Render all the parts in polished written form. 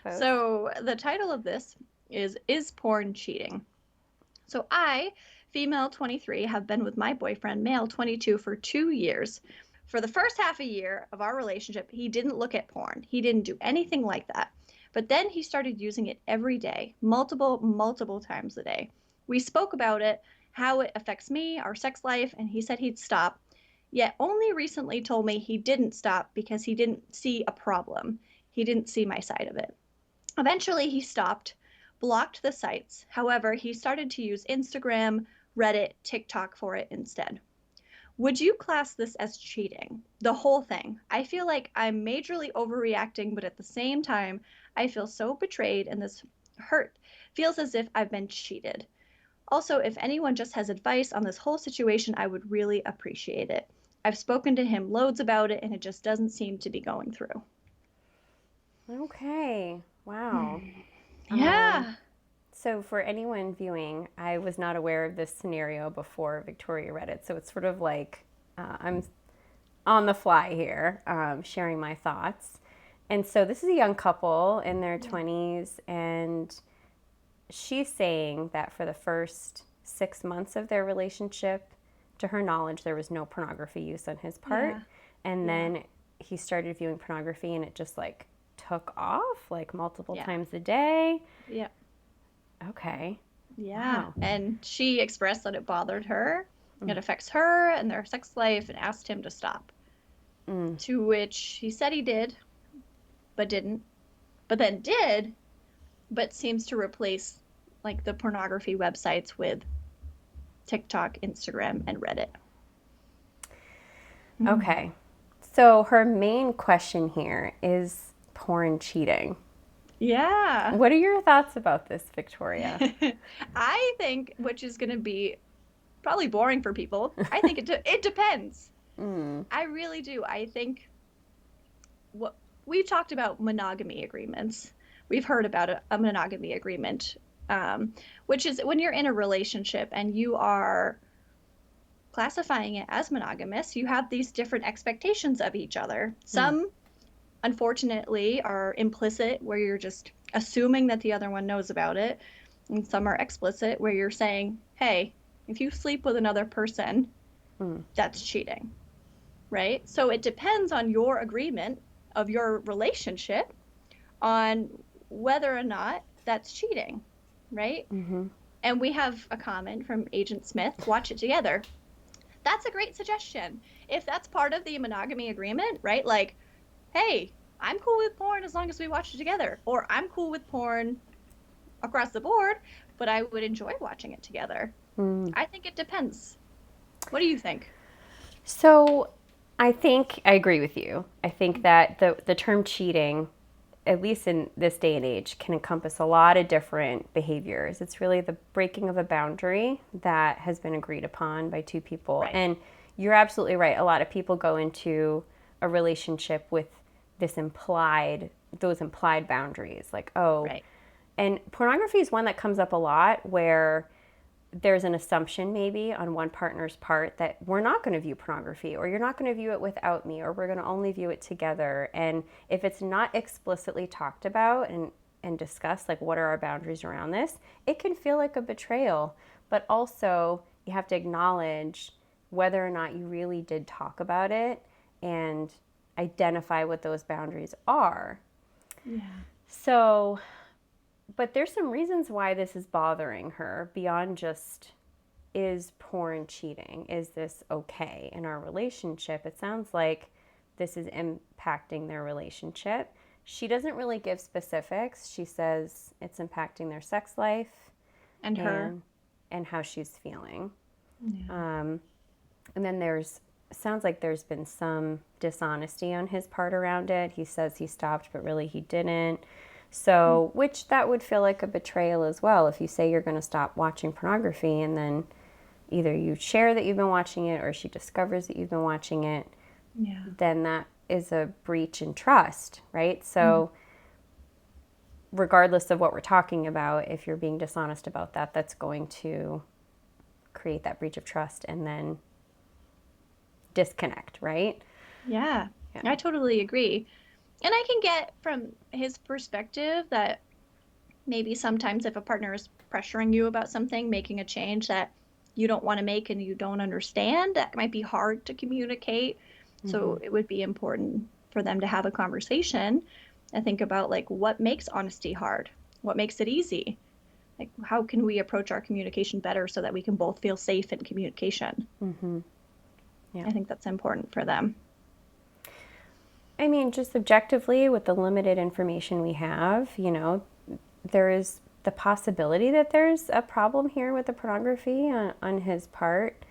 post? So the title of this is Porn Cheating? So I, female 23, have been with my boyfriend, male 22, for 2 years. For the first half a year of our relationship, he didn't look at porn. He didn't do anything like that. But then he started using it every day, multiple times a day. We spoke about it, how it affects me, our sex life, and he said he'd stop. Yet only recently told me he didn't stop because he didn't see a problem. He didn't see my side of it. Eventually, he stopped, blocked the sites. However, he started to use Instagram, Reddit, TikTok for it instead. Would you class this as cheating? The whole thing. I feel like I'm majorly overreacting, but at the same time, I feel so betrayed and this hurt feels as if I've been cheated. Also, if anyone just has advice on this whole situation, I would really appreciate it. I've spoken to him loads about it and it just doesn't seem to be going through. Okay. Wow. Yeah. So for anyone viewing, I was not aware of this scenario before Victoria read it. So it's sort of like I'm on the fly here, sharing my thoughts. And so this is a young couple in their 20s, and she's saying that for the first 6 months of their relationship, to her knowledge, there was no pornography use on his part. Yeah. And then he started viewing pornography, and it just like took off like multiple times a day. Yeah. Okay. Yeah. Wow. And she expressed that it bothered her. It affects her and their sex life and asked him to stop. To which he said he did, but didn't. But then did, but seems to replace like the pornography websites with TikTok, Instagram, and Reddit. Okay. So her main question here is porn cheating. Yeah. What are your thoughts about this, Victoria? I think, which is going to be probably boring for people, I think it depends. I really do. I think what we've talked about monogamy agreements. We've heard about a monogamy agreement, which is when you're in a relationship and you are classifying it as monogamous, you have these different expectations of each other. Some, unfortunately, are implicit, where you're just assuming that the other one knows about it. And some are explicit, where you're saying, hey, if you sleep with another person, that's cheating, right? So it depends on your agreement of your relationship on whether or not that's cheating, right? And we have a comment from Agent Smith, watch it together. That's a great suggestion. If that's part of the monogamy agreement, right? Like, hey, I'm cool with porn as long as we watch it together. Or I'm cool with porn across the board, but I would enjoy watching it together. I think it depends. What do you think? So I think I agree with you. I think that the term cheating, at least in this day and age, can encompass a lot of different behaviors. It's really the breaking of a boundary that has been agreed upon by two people. Right. And you're absolutely right. A lot of people go into a relationship with those implied boundaries, like, oh, Right. and pornography is one that comes up a lot, where there's an assumption maybe on one partner's part that we're not going to view pornography, or you're not going to view it without me, or we're going to only view it together. And if it's not explicitly talked about and discussed, like what are our boundaries around this, it can feel like a betrayal. But also you have to acknowledge whether or not you really did talk about it and identify what those boundaries are. Yeah. So, but there's some reasons why this is bothering her beyond just, is porn cheating? Is this okay in our relationship? It sounds like this is impacting their relationship. She doesn't really give specifics. She says it's impacting their sex life And her. and how she's feeling. Yeah. And then sounds like there's been some dishonesty on his part around it. He says he stopped, but really he didn't. So, which that would feel like a betrayal as well. If you say you're going to stop watching pornography and then either you share that you've been watching it or she discovers that you've been watching it, then that is a breach in trust, right? So regardless of what we're talking about, if you're being dishonest about that, that's going to create that breach of trust and then disconnect, right? Yeah. I totally agree. And I can get from his perspective that maybe sometimes if a partner is pressuring you about something, making a change that you don't want to make and you don't understand, that might be hard to communicate. So it would be important for them to have a conversation and think about like what makes honesty hard? What makes it easy? Like how can we approach our communication better so that we can both feel safe in communication? Yeah. I think that's important for them. I mean, just objectively, with the limited information we have, there is the possibility that there's a problem here with the pornography on his part,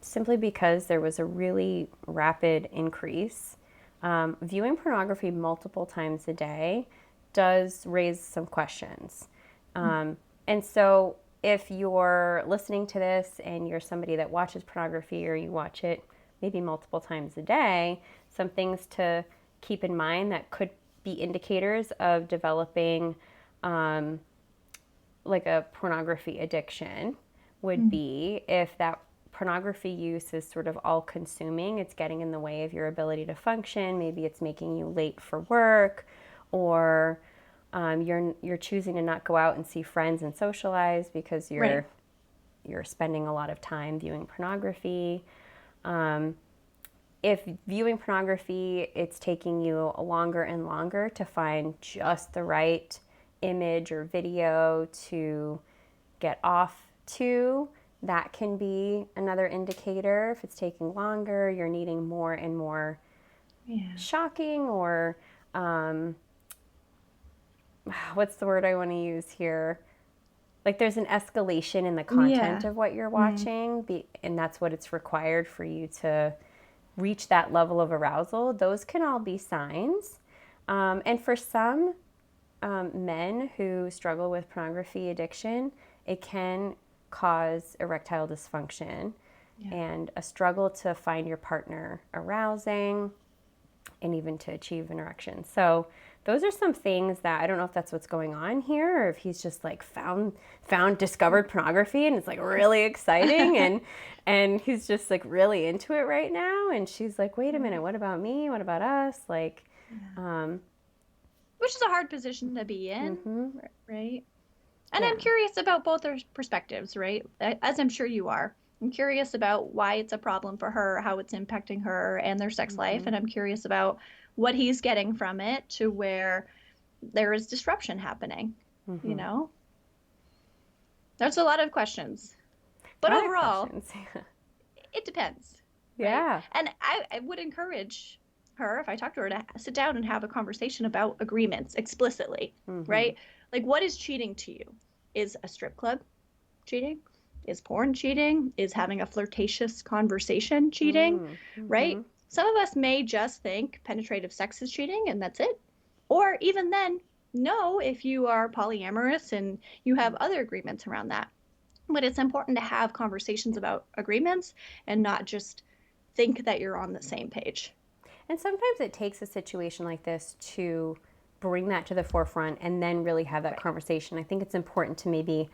simply because there was a really rapid increase. Viewing pornography multiple times a day does raise some questions. And so, if you're listening to this and you're somebody that watches pornography or you watch it maybe multiple times a day, some things to keep in mind that could be indicators of developing like a pornography addiction would be if that pornography use is sort of all consuming, it's getting in the way of your ability to function. Maybe it's making you late for work, or you're choosing to not go out and see friends and socialize because Right. you're spending a lot of time viewing pornography. If viewing pornography, it's taking you longer and longer to find just the right image or video to get off to, that can be another indicator. If it's taking longer, you're needing more and more shocking or what's the word I want to use here? Like there's an escalation in the content Yeah. of what you're watching, and that's what it's required for you to reach that level of arousal. Those can all be signs. And for some men who struggle with pornography addiction, it can cause erectile dysfunction and a struggle to find your partner arousing and even to achieve an erection. So those are some things that I don't know if that's what's going on here or if he's just like discovered pornography and it's like really exciting and he's just like really into it right now, and she's like, wait a minute, what about me, what about us, like Which is a hard position to be in, right? And yeah. I'm curious about both their perspectives, right? As I'm sure you are. I'm curious about why it's a problem for her, how it's impacting her and their sex life. And I'm curious about what he's getting from it to where there is disruption happening, you know? There's a lot of questions. A But lot of overall, questions. it depends, right? Yeah. And I would encourage her, if I talk to her, to sit down and have a conversation about agreements explicitly, right? Like, what is cheating to you? Is a strip club cheating? Is porn cheating? Is having a flirtatious conversation cheating? Right? Some of us may just think penetrative sex is cheating and that's it. Or even then, no, if you are polyamorous and you have other agreements around that. But it's important to have conversations about agreements and not just think that you're on the same page. And sometimes it takes a situation like this to bring that to the forefront and then really have that conversation. I think it's important to maybe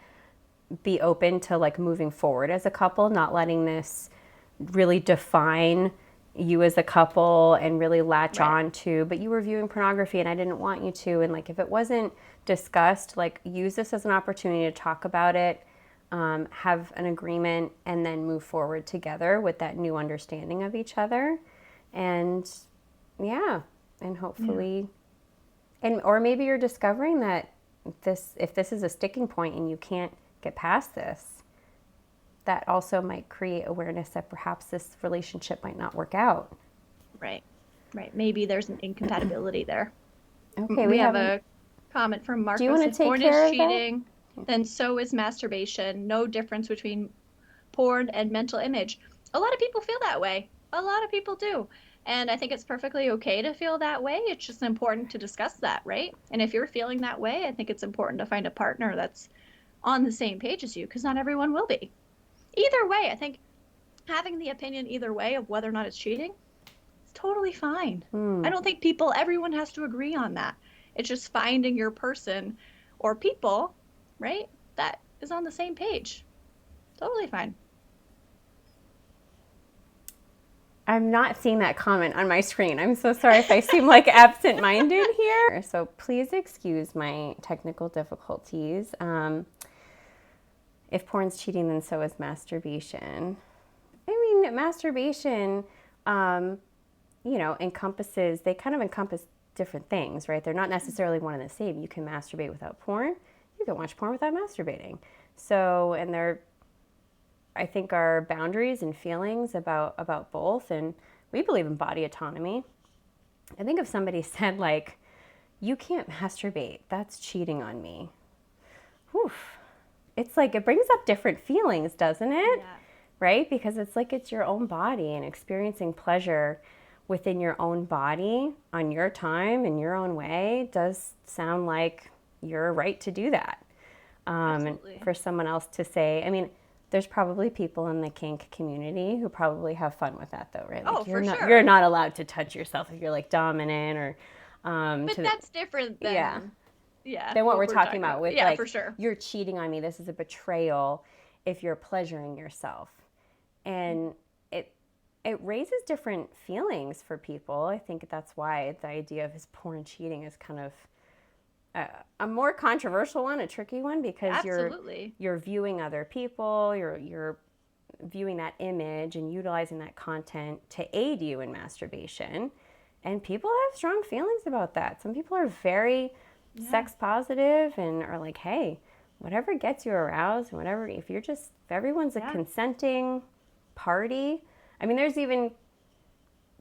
be open to like moving forward as a couple, not letting this really define you as a couple and really latch on to, but you were viewing pornography and I didn't want you to. And like, if it wasn't discussed, like use this as an opportunity to talk about it, have an agreement, and then move forward together with that new understanding of each other. And yeah, and hopefully, and or maybe you're discovering that if this is a sticking point and you can't get past this, that also might create awareness that perhaps this relationship might not work out. Right. Right. Maybe there's an incompatibility there. Okay, We we have haven't. a comment from Do you Marcos. want to If take porn is care of that? cheating, then so is masturbation. No difference between porn and mental image. A lot of people feel that way. A lot of people do. And I think it's perfectly okay to feel that way. It's just important to discuss that, right? And if you're feeling that way, I think it's important to find a partner that's on the same page as you, because not everyone will be. Either way, I think having the opinion either way of whether or not it's cheating is totally fine. I don't think everyone has to agree on that. It's just finding your person or people, right, that is on the same page. Totally fine. I'm not seeing that comment on my screen. I'm so sorry if I seem like absent-minded here. So please excuse my technical difficulties. If porn's cheating, then so is masturbation. I mean, masturbation, encompasses, they kind of encompass different things, right? They're not necessarily one and the same. You can masturbate without porn. You can watch porn without masturbating. So, and there, I think, are boundaries and feelings about both. And we believe in body autonomy. I think if somebody said, like, you can't masturbate, that's cheating on me. Whew. It's like, it brings up different feelings, doesn't it? Yeah. Right? Because it's like it's your own body, and experiencing pleasure within your own body on your time in your own way does sound like you're right to do that. And for someone else to say, I mean, there's probably people in the kink community who probably have fun with that, though, right? Like, you're not allowed to touch yourself if you're like dominant or. But that's different than than what we're talking about with like, for sure. You're cheating on me. This is a betrayal if you're pleasuring yourself. And it raises different feelings for people. I think that's why the idea of is porn cheating is kind of a more controversial one, a tricky one, because you're viewing other people, you're viewing that image and utilizing that content to aid you in masturbation. And people have strong feelings about that. Some people are very sex positive and are like, hey, whatever gets you aroused, whatever, if everyone's a consenting party. I mean, there's even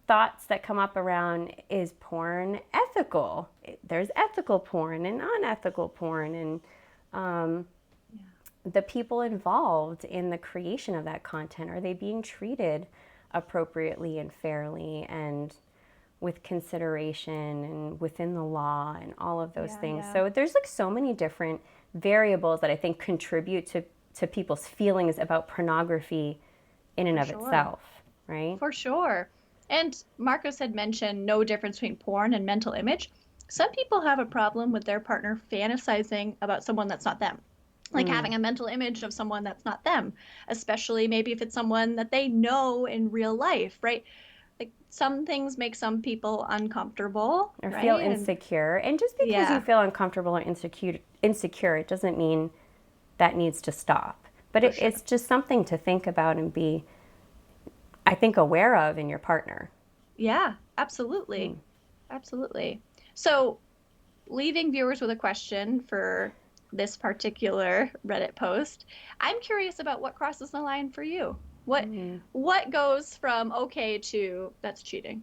thoughts that come up around, is porn ethical? There's ethical porn and unethical porn, and the people involved in the creation of that content, are they being treated appropriately and fairly and with consideration and within the law and all of those things. So there's like so many different variables that I think contribute to people's feelings about pornography in and of itself, right? For sure. And Marcos had mentioned no difference between porn and mental image. Some people have a problem with their partner fantasizing about someone that's not them. Like having a mental image of someone that's not them, especially maybe if it's someone that they know in real life, right? Like some things make some people uncomfortable or feel insecure. And just because you feel uncomfortable or insecure, it doesn't mean that needs to stop. But it's just something to think about and be, I think, aware of in your partner. Yeah, absolutely. Absolutely. So leaving viewers with a question for this particular Reddit post, I'm curious about what crosses the line for you. What goes from okay to that's cheating?